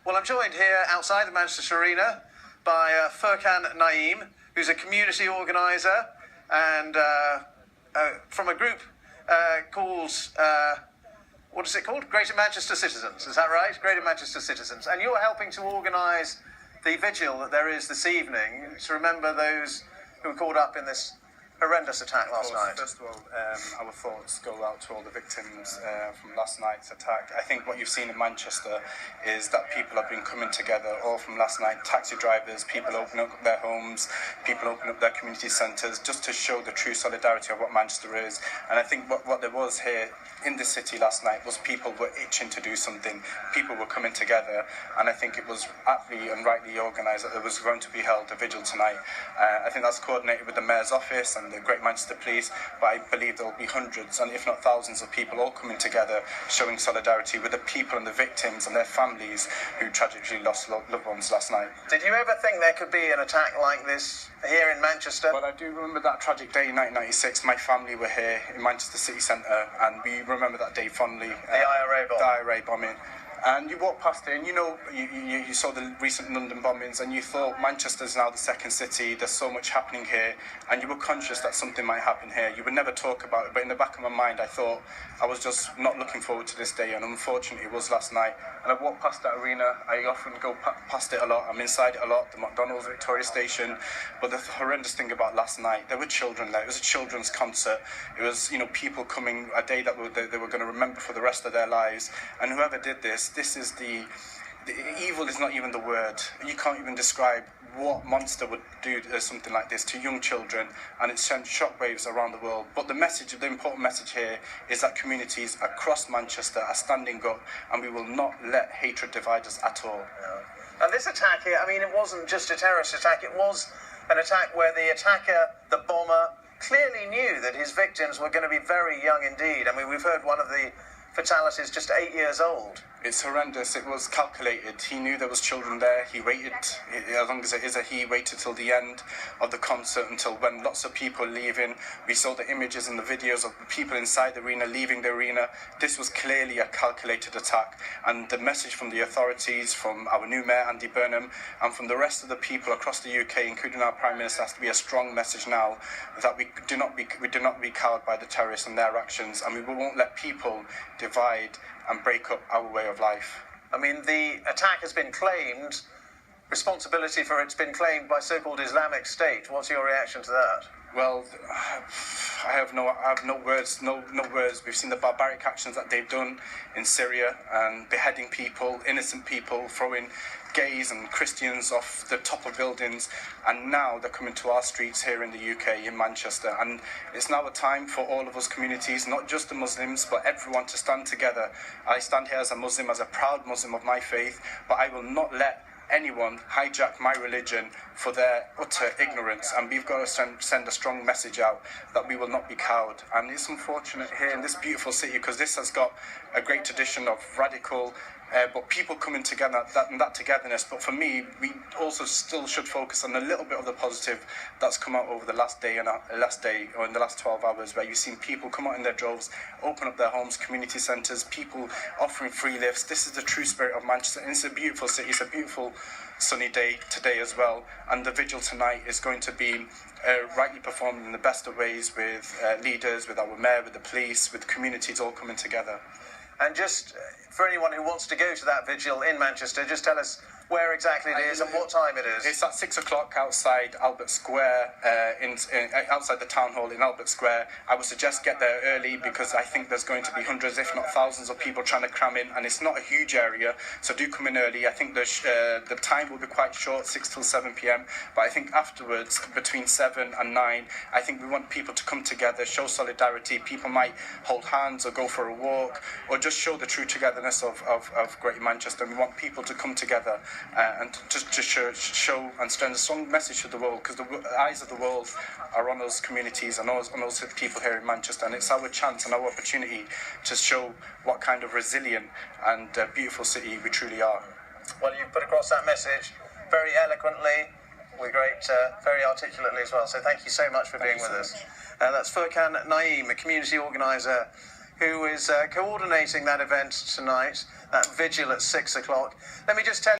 Well, I'm joined here outside the Manchester Arena by Furqan Naeem, who's a community organiser and from a group called, what is it called? Greater Manchester Citizens, is that right? Greater Manchester Citizens. And you're helping to organise the vigil that there is this evening to remember those who were caught up in this horrendous attack last night. First of all, our thoughts go out to all the victims from last night's attack. I think what you've seen in Manchester is that people have been coming together all from last night. Taxi drivers, people opening up their homes, people opening up their community centres, just to show the true solidarity of what Manchester is. And I think what there was here in the city last night was people were itching to do something. People were coming together, and I think it was aptly and rightly organised that there was going to be held a vigil tonight. I think that's coordinated with the Mayor's office and the Great Manchester Police, but I believe there will be hundreds and if not thousands of people all coming together showing solidarity with the people and the victims and their families who tragically lost loved ones last night. Did you ever think there could be an attack like this here in Manchester? Well, I do remember that tragic day in 1996. My family were here in Manchester City Centre, and we remember that day fondly. The IRA bomb. The IRA bombing. And you walk past it and you saw the recent London bombings and you thought Manchester's now the second city, there's so much happening here, and you were conscious that something might happen here. You would never talk about it, but in the back of my mind I thought I was just not looking forward to this day, and unfortunately it was last night. And I walk past that arena, I often go past it a lot, I'm inside it a lot, the McDonald's Victoria Station, but the horrendous thing about last night, there were children there. It was a children's concert. It was, people coming, a day that they were going to remember for the rest of their lives, and whoever did this is the evil is not even the word. You can't even describe what monster would do something like this to young children, and it sent shockwaves around the world. But the important message here is that communities across Manchester are standing up, and we will not let hatred divide us at all. Yeah. And this attack here, it wasn't just a terrorist attack, it was an attack where the attacker, the bomber, clearly knew that his victims were going to be very young indeed. We've heard one of the fatalities just 8 years old. It's horrendous. It was calculated. He knew there was children there. He waited, as long as it is he waited till the end of the concert, until when lots of people were leaving. We saw the images and the videos of the people inside the arena leaving the arena. This was clearly a calculated attack, and the message from the authorities, from our new mayor Andy Burnham, and from the rest of the people across the UK, including our Prime Minister, has to be a strong message now that we do not be cowed by the terrorists and their actions, and we won't let people divide and break up our way of life. The attack has been claimed, responsibility for it's been claimed by so-called Islamic State. What's your reaction to that? Well, I have no words. We've seen the barbaric actions that they've done in Syria, and beheading people, innocent people, throwing gays and Christians off the top of buildings, and now they're coming to our streets here in the UK, in Manchester. And it's now a time for all of us communities, not just the Muslims, but everyone to stand together. I stand here as a Muslim, as a proud Muslim of my faith, but I will not let anyone hijack my religion for their utter ignorance, and we've got to send a strong message out that we will not be cowed. And it's unfortunate here in this beautiful city, because this has got a great tradition of radical but people coming together, that togetherness. But for me, we also still should focus on a little bit of the positive that's come out over the last day or in the last 12 hours, where you've seen people come out in their droves, open up their homes, community centres, people offering free lifts. This is the true spirit of Manchester, and it's a beautiful city. It's a beautiful sunny day today as well, and the vigil tonight is going to be rightly performed in the best of ways, with leaders, with our mayor, with the police, with communities all coming together. And just for anyone who wants to go to that vigil in Manchester, just tell us where exactly it is and what time it is. It's at 6 o'clock outside Albert Square, outside the town hall in Albert Square. I would suggest get there early, because I think there's going to be hundreds, if not thousands, of people trying to cram in, and it's not a huge area, so do come in early. I think the time will be quite short, 6 till 7 p.m, but I think afterwards, between 7 and 9, I think we want people to come together, show solidarity. People might hold hands or go for a walk, or just show the true togetherness of Greater Manchester. We want people to come together and just to show and send a strong message to the world, because the eyes of the world are on those communities and on those people here in Manchester, and it's our chance and our opportunity to show what kind of resilient and beautiful city we truly are. Well, you've put across that message very eloquently, with very articulately as well, so thank you so much for being with us. That's Furqan Naeem, a community organiser who is coordinating that event tonight, that vigil at 6 o'clock. Let me just tell you